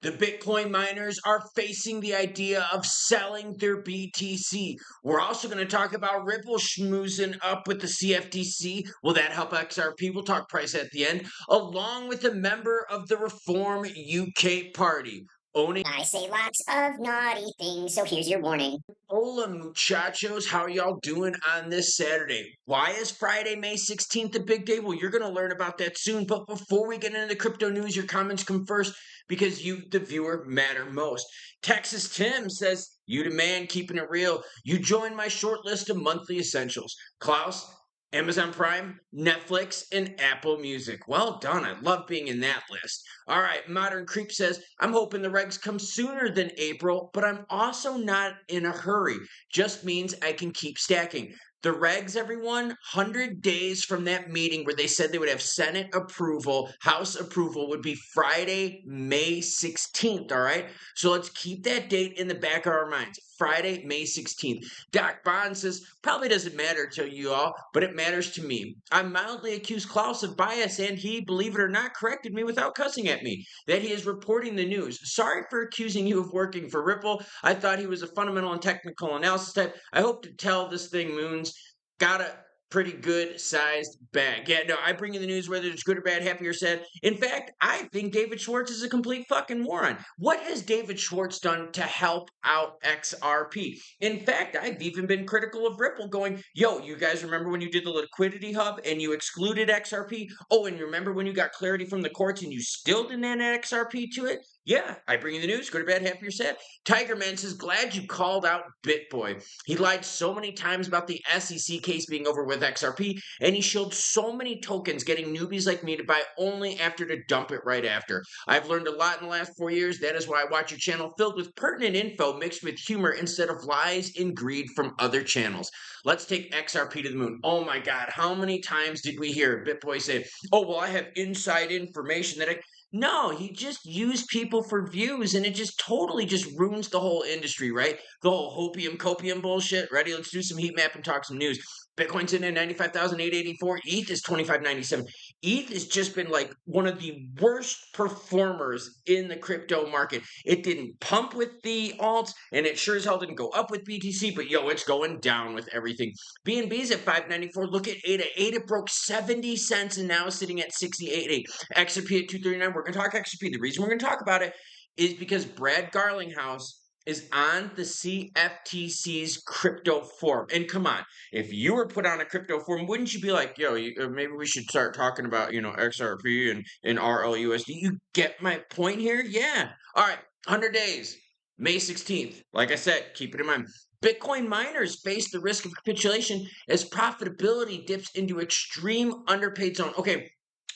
The Bitcoin miners are facing the idea of selling their BTC. We're also going to talk about Ripple schmoozing up with the CFTC. Will that help XRP? We'll talk price at the end, along with a member of the Reform UK Party. Owning I say lots of naughty things, so here's your warning. Hola, muchachos. How are y'all doing on this Saturday? Why is Friday, May 16th a big day? Well, you're going to learn about that soon. But before we get into the crypto news, your comments come first because you, the viewer, matter most. Texas Tim says, you the man keeping it real. You join my short list of monthly essentials. Klaus, Amazon Prime, Netflix, and Apple Music. Well done. I love being in that list. All right, Modern Creep says, I'm hoping the regs come sooner than April, but I'm also not in a hurry. Just means I can keep stacking. The regs, everyone, 100 days from that meeting where they said they would have Senate approval, House approval would be Friday, May 16th, all right? So let's keep that date in the back of our minds. Friday, May 16th. Doc Bond says, probably doesn't matter to you all, but it matters to me. I mildly accused Klaus of bias, and he, believe it or not, corrected me without cussing at me. That he is reporting the news. Sorry for accusing you of working for Ripple. I thought he was a fundamental and technical analysis type. I hope to tell this thing, Moons. Got a pretty good sized bag. Yeah, no, I bring you the news whether it's good or bad, happy or sad. In fact, I think David Schwartz is a complete fucking moron. What has David Schwartz done to help out XRP? In fact, I've even been critical of Ripple going, yo, you guys remember when you did the liquidity hub and you excluded XRP? Oh, and you remember when you got clarity from the courts and you still didn't add XRP to it? Yeah, I bring you the news, good or bad, happy or sad. Tiger Man says, glad you called out BitBoy. He lied so many times about the SEC case being over with XRP, and he showed so many tokens getting newbies like me to buy only after to dump it right after. I've learned a lot in the last 4 years. That is why I watch your channel filled with pertinent info mixed with humor instead of lies and greed from other channels. Let's take XRP to the moon. Oh my God, how many times did we hear BitBoy say, oh, well, I have inside information that I... No, he just used people for views, and it just totally just ruins the whole industry, right? The whole hopium copium bullshit. Ready? Let's do some heat map and talk some news. Bitcoin's in at 95,884. ETH is 2597. ETH has just been like one of the worst performers in the crypto market. It didn't pump with the alts, and it sure as hell didn't go up with BTC, but yo, it's going down with everything. BNB's at 594. Look at ADA. ADA broke 70 cents and now is sitting at 68.8. XRP at 239. We're going to talk XRP. The reason we're going to talk about it is because Brad Garlinghouse is on the CFTC's crypto forum. And come on, if you were put on a crypto forum, wouldn't you be like, yo, maybe we should start talking about, XRP and RLUSD? You get my point here? Yeah. All right, 100 days, May 16th. Like I said, keep it in mind. Bitcoin miners face the risk of capitulation as profitability dips into extreme underpaid zone. Okay,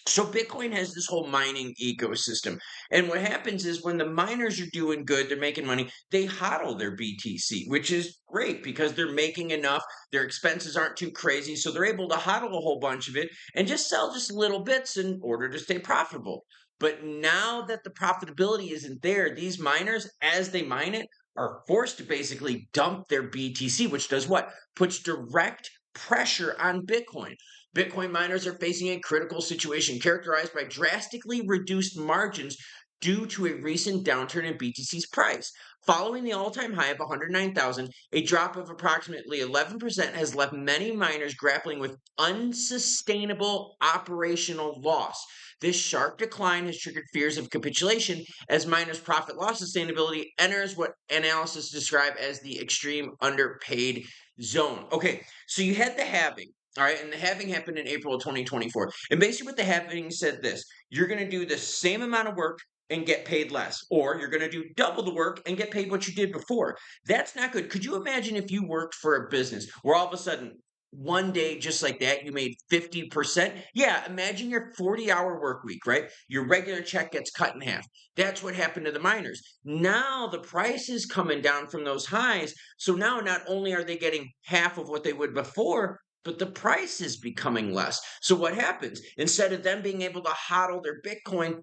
so Bitcoin has this whole mining ecosystem. And what happens is when the miners are doing good, they're making money, they hodl their BTC, which is great because they're making enough, their expenses aren't too crazy, so they're able to hodl a whole bunch of it and just sell just little bits in order to stay profitable. But now that the profitability isn't there, these miners, as they mine it, are forced to basically dump their BTC, which does what? Puts direct pressure on Bitcoin. Bitcoin miners are facing a critical situation characterized by drastically reduced margins due to a recent downturn in BTC's price. Following the all-time high of 109,000, a drop of approximately 11% has left many miners grappling with unsustainable operational loss. This sharp decline has triggered fears of capitulation as miners' profit loss sustainability enters what analysts describe as the extreme underpaid zone. Okay, so you had the halving. All right, and the halving happened in April of 2024. And basically, what the halving said this: you're going to do the same amount of work and get paid less, or you're going to do double the work and get paid what you did before. That's not good. Could you imagine if you worked for a business where all of a sudden, one day, just like that, you made 50%? Yeah, imagine your 40-hour work week, right? Your regular check gets cut in half. That's what happened to the miners. Now the price is coming down from those highs. So now not only are they getting half of what they would before, but the price is becoming less. So what happens? Instead of them being able to hodl their Bitcoin,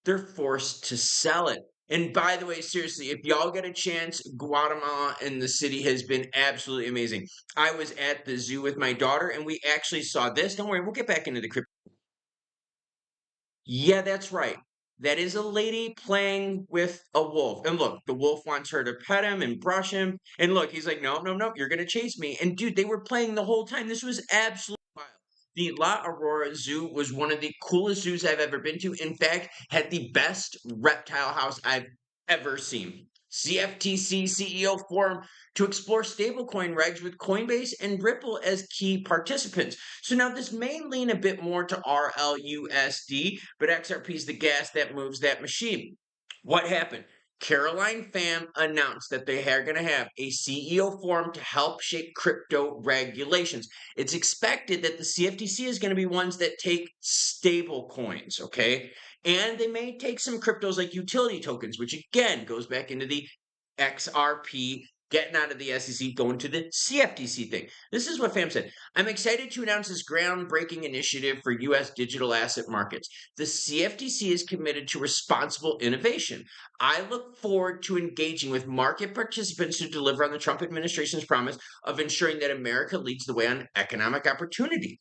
they're forced to sell it. And by the way, seriously, if y'all get a chance, Guatemala and the city has been absolutely amazing. I was at the zoo with my daughter and we actually saw this. Don't worry, we'll get back into the crypto. Yeah, that's right. That is a lady playing with a wolf. And look, the wolf wants her to pet him and brush him. And look, he's like, no, no, no, you're going to chase me. And dude, they were playing the whole time. This was absolutely wild. The La Aurora Zoo was one of the coolest zoos I've ever been to. In fact, had the best reptile house I've ever seen. CFTC CEO forum to explore stablecoin regs with Coinbase and Ripple as key participants. So now this may lean a bit more to RLUSD, but XRP is the gas that moves that machine. What happened? Caroline Pham announced that they are going to have a CEO forum to help shape crypto regulations. It's expected that the CFTC is going to be ones that take stable coins, okay? And they may take some cryptos like utility tokens, which again goes back into the XRP, getting out of the SEC, going to the CFTC thing. This is what Pham said. I'm excited to announce this groundbreaking initiative for U.S. digital asset markets. The CFTC is committed to responsible innovation. I look forward to engaging with market participants to deliver on the Trump administration's promise of ensuring that America leads the way on economic opportunity.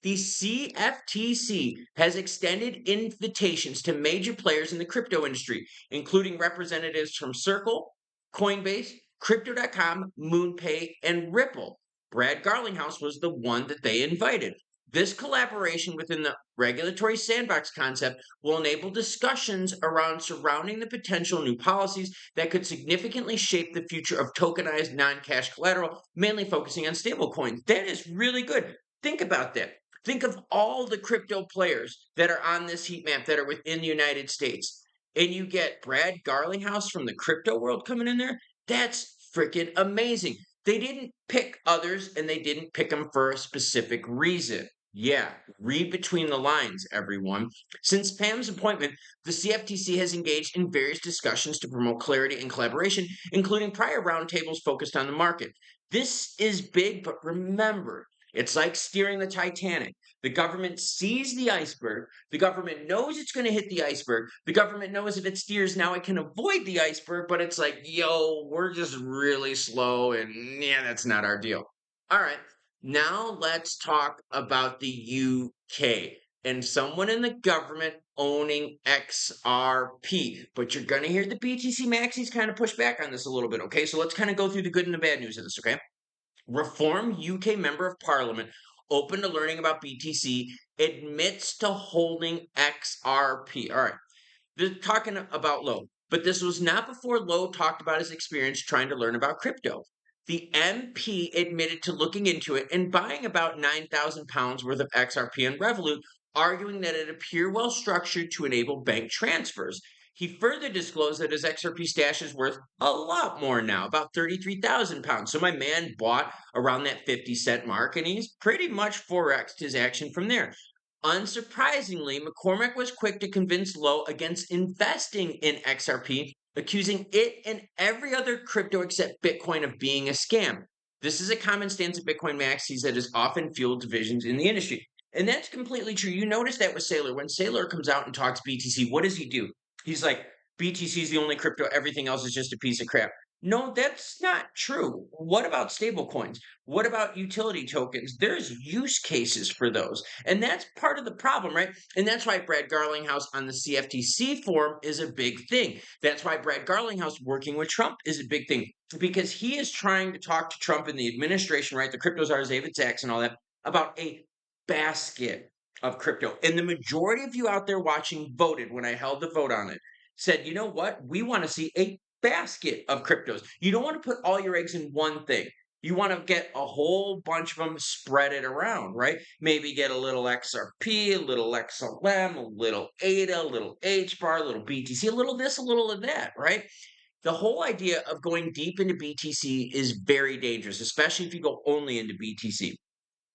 The CFTC has extended invitations to major players in the crypto industry, including representatives from Circle, Coinbase, Crypto.com, MoonPay, and Ripple. Brad Garlinghouse was the one that they invited. This collaboration within the regulatory sandbox concept will enable discussions around surrounding the potential new policies that could significantly shape the future of tokenized non-cash collateral, mainly focusing on stablecoins. That is really good. Think about that. Think of all the crypto players that are on this heat map that are within the United States. And you get Brad Garlinghouse from the crypto world coming in there. That's freaking amazing. They didn't pick others and they didn't pick them for a specific reason. Yeah, read between the lines, everyone. Since Pam's appointment, the CFTC has engaged in various discussions to promote clarity and collaboration, including prior roundtables focused on the market. This is big, but remember, it's like steering the Titanic. The government sees the iceberg. The government knows it's going to hit the iceberg. The government knows if it steers now, it can avoid the iceberg, but it's like, yo, we're just really slow, and yeah, that's not our deal. All right, now let's talk about the UK and someone in the government owning XRP. But you're going to hear the BTC maxis kind of push back on this a little bit, okay? So let's kind of go through the good and the bad news of this, okay? Reform UK Member of Parliament, open to learning about BTC, admits to holding XRP. All right, they're talking about Lowe, but this was not before Lowe talked about his experience trying to learn about crypto. The MP admitted to looking into it and buying about £9,000 worth of XRP on Revolut, arguing that it appeared well structured to enable bank transfers. He further disclosed that his XRP stash is worth a lot more now, about £33,000. So my man bought around that 50-cent mark, and he's pretty much forexed his action from there. Unsurprisingly, McCormick was quick to convince Lowe against investing in XRP, accusing it and every other crypto except Bitcoin of being a scam. This is a common stance of Bitcoin maxis that has often fueled divisions in the industry. And that's completely true. You notice that with Saylor. When Saylor comes out and talks BTC, what does he do? He's like, BTC is the only crypto, everything else is just a piece of crap. No, that's not true. What about stablecoins? What about utility tokens? There's use cases for those. And that's part of the problem, right? And that's why Brad Garlinghouse on the CFTC forum is a big thing. That's why Brad Garlinghouse working with Trump is a big thing, because he is trying to talk to Trump and the administration, right? The crypto czars, David Sachs and all that, about a basket of crypto. And the majority of you out there watching voted when I held the vote on it, said, you know what? We want to see a basket of cryptos. You don't want to put all your eggs in one thing. You want to get a whole bunch of them, spread it around, right? Maybe get a little XRP, a little XLM, a little ADA, a little HBAR, a little BTC, a little this, a little of that, right? The whole idea of going deep into BTC is very dangerous, especially if you go only into BTC.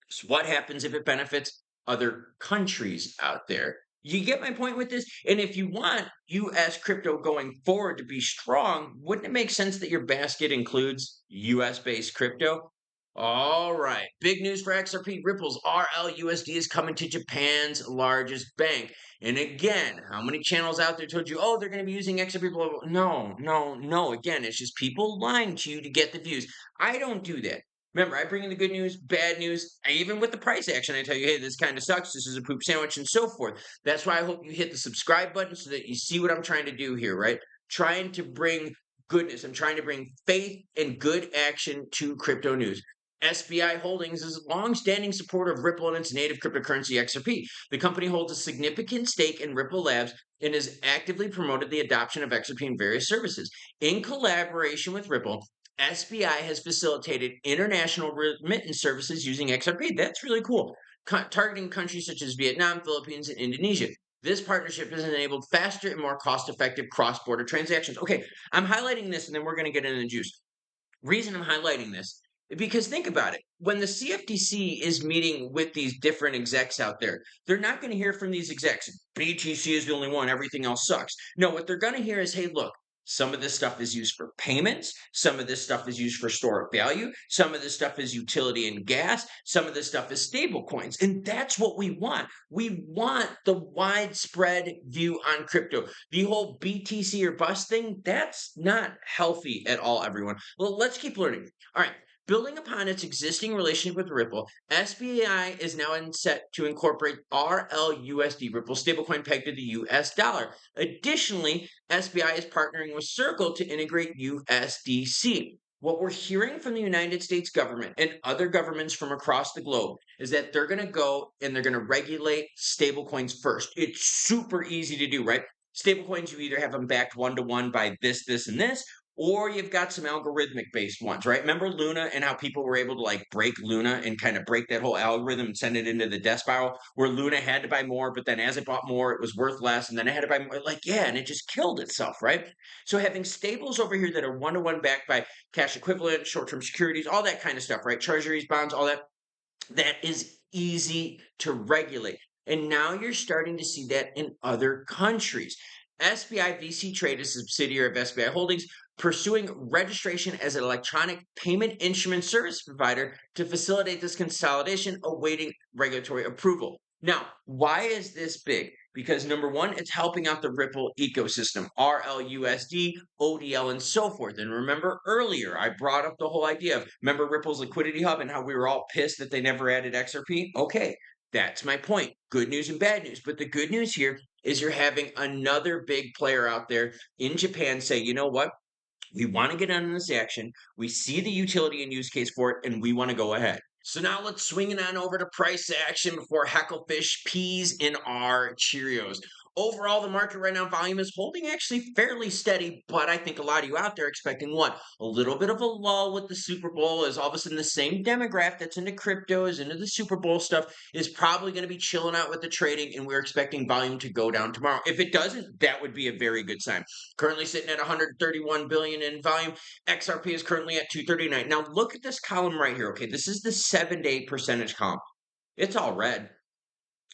So what happens if it benefits other countries out there? You get my point with this? And if you want US crypto going forward to be strong, wouldn't it make sense that your basket includes US based crypto? All right. Big news for XRP. Ripple's RLUSD is coming to Japan's largest bank. And again, how many channels out there told you, oh, they're going to be using XRP? Blah, blah, blah. No, no, no. Again, it's just people lying to you to get the views. I don't do that. Remember, I bring in the good news, bad news, even with the price action. I tell you, hey, this kind of sucks. This is a poop sandwich, and so forth. That's why I hope you hit the subscribe button so that you see what I'm trying to do here, right? Trying to bring goodness. I'm trying to bring faith and good action to crypto news. SBI Holdings is a long-standing supporter of Ripple and its native cryptocurrency XRP. The company holds a significant stake in Ripple Labs and has actively promoted the adoption of XRP in various services. In collaboration with Ripple, SBI has facilitated international remittance services using XRP. That's really cool. Targeting countries such as Vietnam, Philippines, and Indonesia. This partnership has enabled faster and more cost-effective cross-border transactions. Okay, I'm highlighting this and then we're going to get into the juice. Reason I'm highlighting this because think about it. When the CFTC is meeting with these different execs out there, they're not going to hear from these execs. BTC is the only one, everything else sucks. No, what they're going to hear is, hey, look, some of this stuff is used for payments. Some of this stuff is used for store of value. Some of this stuff is utility and gas. Some of this stuff is stable coins. And that's what we want. We want the widespread view on crypto. The whole BTC or bust thing, that's not healthy at all, everyone. Well, let's keep learning. All right. Building upon its existing relationship with Ripple, SBI is now set to incorporate RLUSD, Ripple stablecoin pegged to the US dollar. Additionally, SBI is partnering with Circle to integrate USDC. What we're hearing from the United States government and other governments from across the globe is that they're going to go and they're going to regulate stablecoins first. It's super easy to do, right? Stablecoins, you either have them backed one-to-one by this, this, and this, or you've got some algorithmic based ones, right? Remember Luna and how people were able to like break Luna and kind of break that whole algorithm and send it into the death spiral where Luna had to buy more, but then as it bought more, it was worth less. And then it had to buy more. Like, yeah, and it just killed itself, right? So having stables over here that are one-to-one backed by cash equivalent, short-term securities, all that kind of stuff, right? Treasuries, bonds, all that, that is easy to regulate. And now you're starting to see that in other countries. SBI VC Trade is a subsidiary of SBI Holdings, pursuing registration as an electronic payment instrument service provider to facilitate this consolidation, awaiting regulatory approval. Now, why is this big? Because number one, it's helping out the Ripple ecosystem, RLUSD, ODL, and so forth. And remember earlier, I brought up the whole idea of, remember Ripple's liquidity hub and how we were all pissed that they never added XRP? Okay, that's my point. Good news and bad news. But the good news here is you're having another big player out there in Japan say, you know what? We want to get on this action. We see the utility and use case for it, and we want to go ahead. So now let's swing it on over to price action before Hecklefish peas in our Cheerios. Overall, the market right now volume is holding actually fairly steady, but I think a lot of you out there are expecting what? A little bit of a lull with the Super Bowl as all of a sudden the same demographic that's into crypto is into the Super Bowl stuff is probably going to be chilling out with the trading, and we're expecting volume to go down tomorrow. If it doesn't, that would be a very good sign. Currently sitting at 131 billion in volume. XRP is currently at 239. Now look at this column right here. Okay, this is the 7-day percentage column. It's all red.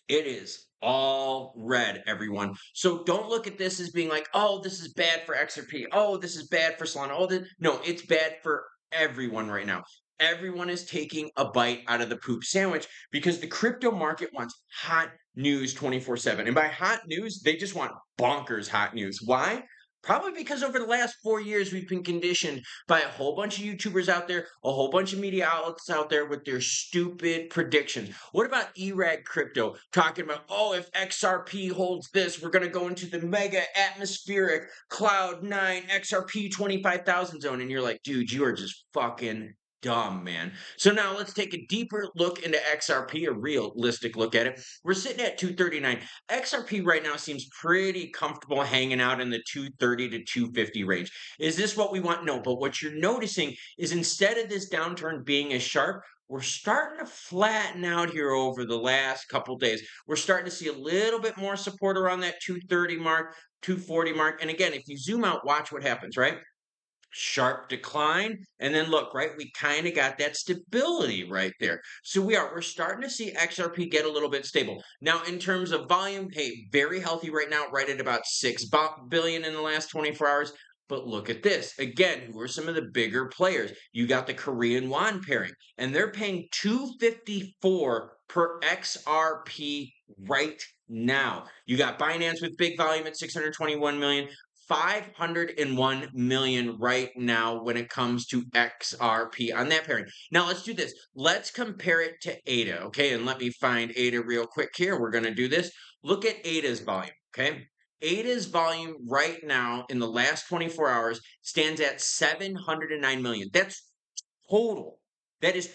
It is all red, everyone. So don't look at this as being like, oh, this is bad for XRP. Oh, this is bad for Solana. Oh, no, it's bad for everyone right now. Everyone is taking a bite out of the poop sandwich because the crypto market wants hot news 24/7. And by hot news, they just want bonkers hot news. Why? Probably because over the last 4 years, we've been conditioned by a whole bunch of YouTubers out there, a whole bunch of media outlets out there with their stupid predictions. What about ERAG Crypto talking about, oh, if XRP holds this, we're going to go into the mega atmospheric cloud 9 XRP 25,000 zone. And you're like, dude, you are just fucking dumb, man. So now let's take a deeper look into XRP, a realistic look at it. We're sitting at 239. XRP right now seems pretty comfortable hanging out in the 230 to 250 range. Is this what we want? No, but what you're noticing is instead of this downturn being as sharp, we're starting to flatten out here over the last couple days. We're starting to see a little bit more support around that 230 mark, 240 mark. And again, if you zoom out, watch what happens, right? Sharp decline, and then look, right, we kind of got that stability right there. So we're starting to see XRP get a little bit stable now in terms of volume. Hey, very healthy right now, right at about 6 billion in the last 24 hours. But look at this again. Who are some of the bigger players? You got the Korean won pairing, and they're paying 254 per XRP right now. You got Binance with big volume at 621 million. 501 million right now when it comes to XRP on that pairing. Now let's do this. Let's compare it to ADA, okay? And let me find ADA real quick here. We're going to do this. Look at ADA's volume, okay? ADA's volume right now in the last 24 hours stands at 709 million. That's total. That is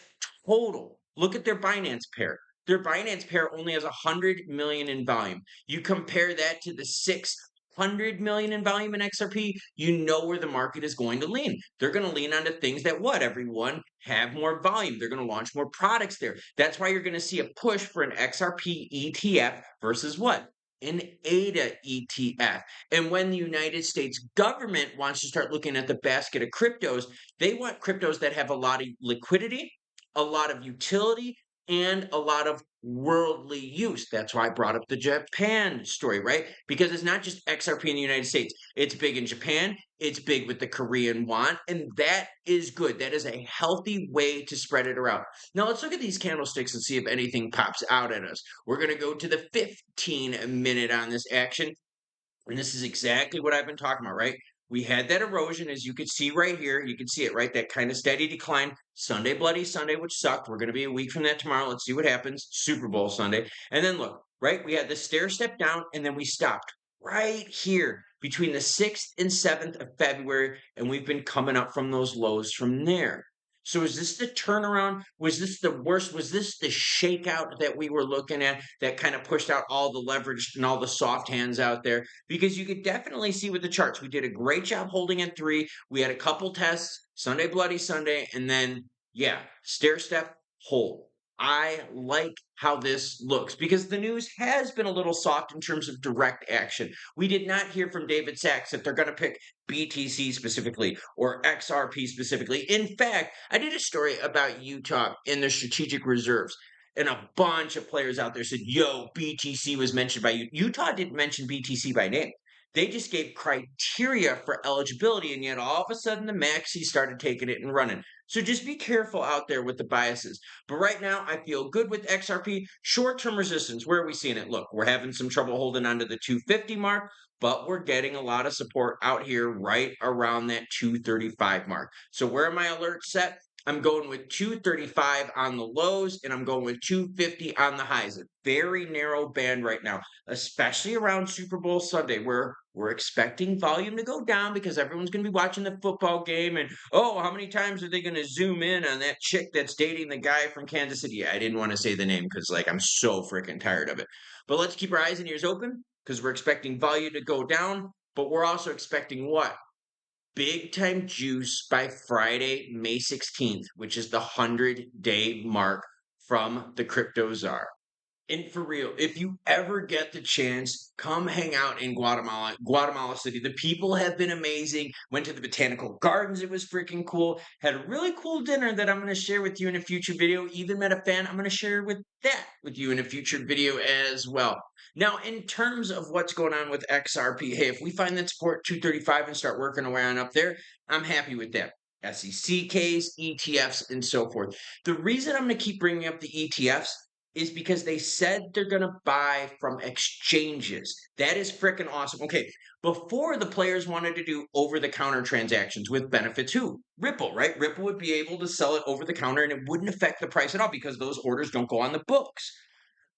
total. Look at their Binance pair. Their Binance pair only has 100 million in volume. You compare that to the 600 million in volume in XRP, you know where the market is going to lean. They're going to lean onto things that everyone have more volume. They're going to launch more products there. That's why you're going to see a push for an XRP ETF versus what? An ADA ETF. And when the United States government wants to start looking at the basket of cryptos, they want cryptos that have a lot of liquidity, a lot of utility, and a lot of worldly use. That's why I brought up the Japan story, right? Because it's not just XRP in the United States. It's big in Japan. It's big with the Korean won. And that is good. That is a healthy way to spread it around. Now let's look at these candlesticks and see if anything pops out at us. We're going to go to the 15-minute on this action. And this is exactly what I've been talking about, right? We had that erosion, as you can see right here. You can see it, right? That kind of steady decline. Sunday, Bloody Sunday, which sucked. We're going to be a week from that tomorrow. Let's see what happens. Super Bowl Sunday. And then look, right? We had the stair step down, and then we stopped right here between the 6th and 7th of February, and we've been coming up from those lows from there. So is this the turnaround? Was this the worst? Was this the shakeout that we were looking at that kind of pushed out all the leverage and all the soft hands out there? Because you could definitely see with the charts, we did a great job holding at 3. We had a couple tests, Sunday, Bloody Sunday, and then, yeah, stair step, hold. I like how this looks because the news has been a little soft in terms of direct action. We did not hear from David Sachs that they're going to pick BTC specifically or XRP specifically. In fact, I did a story about Utah in their strategic reserves. And a bunch of players out there said, yo, BTC was mentioned by you. Utah didn't mention BTC by name. They just gave criteria for eligibility, and yet all of a sudden the maxi started taking it and running. So just be careful out there with the biases. But right now, I feel good with XRP. Short-term resistance, where are we seeing it? Look, we're having some trouble holding on to the 250 mark, but we're getting a lot of support out here right around that 235 mark. So where are my alerts set? I'm going with 235 on the lows, and I'm going with 250 on the highs. A very narrow band right now, especially around Super Bowl Sunday, where we're expecting volume to go down because everyone's going to be watching the football game. And, oh, how many times are they going to zoom in on that chick that's dating the guy from Kansas City? Yeah, I didn't want to say the name because, I'm so freaking tired of it. But let's keep our eyes and ears open because we're expecting volume to go down, but we're also expecting what? Big time juice by Friday, May 16th, which is the 100-day mark from the Crypto Czar. And for real, if you ever get the chance, come hang out in Guatemala City. The people have been amazing. Went to the botanical gardens. It was freaking cool. Had a really cool dinner that I'm going to share with you in a future video. Even met a fan. I'm going to share that with you in a future video as well. Now, in terms of what's going on with XRP, hey, if we find that support 235 and start working our way on up there, I'm happy with that. SEC case, ETFs, and so forth. The reason I'm going to keep bringing up the ETFs is because they said they're going to buy from exchanges. That is freaking awesome. Okay, before the players wanted to do over-the-counter transactions with benefits who? Ripple, right? Ripple would be able to sell it over the counter and it wouldn't affect the price at all because those orders don't go on the books.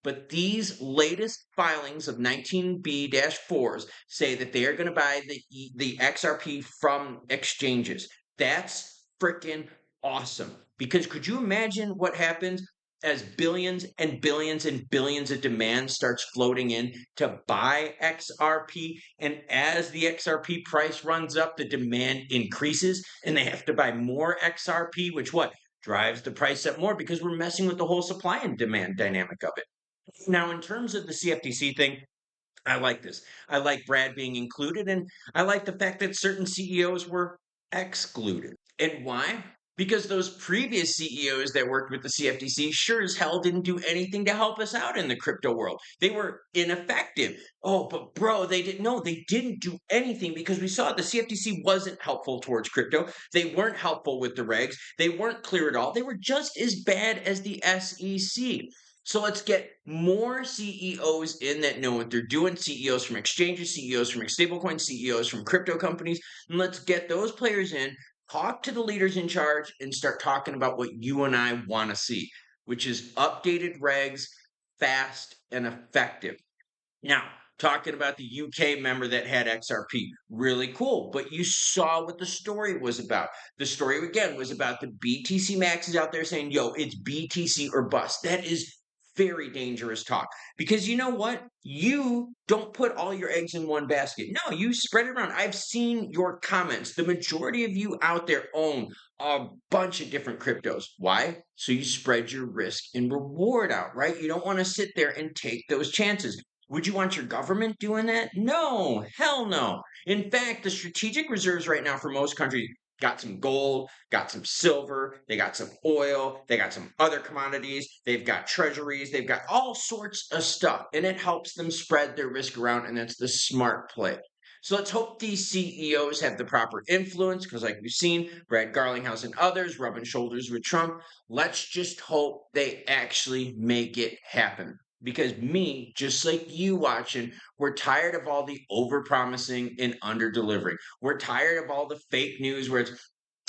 But these latest filings of 19B-4s say that they are going to buy the XRP from exchanges. That's freaking awesome. Because could you imagine what happens as billions and billions and billions of demand starts floating in to buy XRP, and as the XRP price runs up, the demand increases, and they have to buy more XRP, which what? Drives the price up more because we're messing with the whole supply and demand dynamic of it. Now, in terms of the CFTC thing, I like this. I like Brad being included, and I like the fact that certain CEOs were excluded. And why? Because those previous CEOs that worked with the CFTC sure as hell didn't do anything to help us out in the crypto world. They were ineffective. Oh, but bro, they didn't do anything because we saw the CFTC wasn't helpful towards crypto. They weren't helpful with the regs. They weren't clear at all. They were just as bad as the SEC. So let's get more CEOs in that know what they're doing, CEOs from exchanges, CEOs from stablecoin, CEOs from crypto companies, and let's get those players in, talk to the leaders in charge, and start talking about what you and I want to see, which is updated regs, fast and effective. Now, talking about the UK member that had XRP, really cool. But you saw what the story was about. The story, again, was about the BTC maxes out there saying, yo, it's BTC or bust. That is very dangerous talk because you know what? You don't put all your eggs in one basket. No, you spread it around. I've seen your comments. The majority of you out there own a bunch of different cryptos. Why? So you spread your risk and reward out, right? You don't want to sit there and take those chances. Would you want your government doing that? No, hell no. In fact, the strategic reserves right now for most countries got some gold, got some silver, they got some oil, they got some other commodities, they've got treasuries, they've got all sorts of stuff, and it helps them spread their risk around, and that's the smart play. So let's hope these CEOs have the proper influence, because like we've seen, Brad Garlinghouse and others rubbing shoulders with Trump. Let's just hope they actually make it happen because me, just like you watching, we're tired of all the over promising and under delivering. We're tired of all the fake news where it's,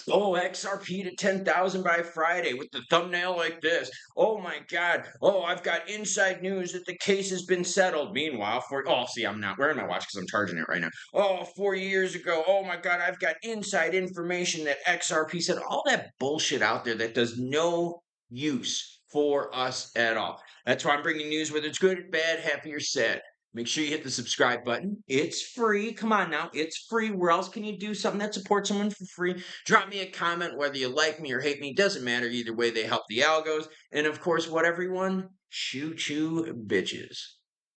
oh, XRP to 10,000 by Friday with the thumbnail like this. Oh my God. Oh, I've got inside news that the case has been settled. Meanwhile, see, I'm not wearing my watch because I'm charging it right now. Oh, 4 years ago. Oh my God, I've got inside information that XRP said. All that bullshit out there that does no use for us at all. That's why I'm bringing news, whether it's good, bad, happy, or sad. Make sure you hit the subscribe button. It's free. Come on now. It's free. Where else can you do something that supports someone for free? Drop me a comment, whether you like me or hate me. Doesn't matter. Either way, they help the algos. And of course, what everyone? Choo choo bitches.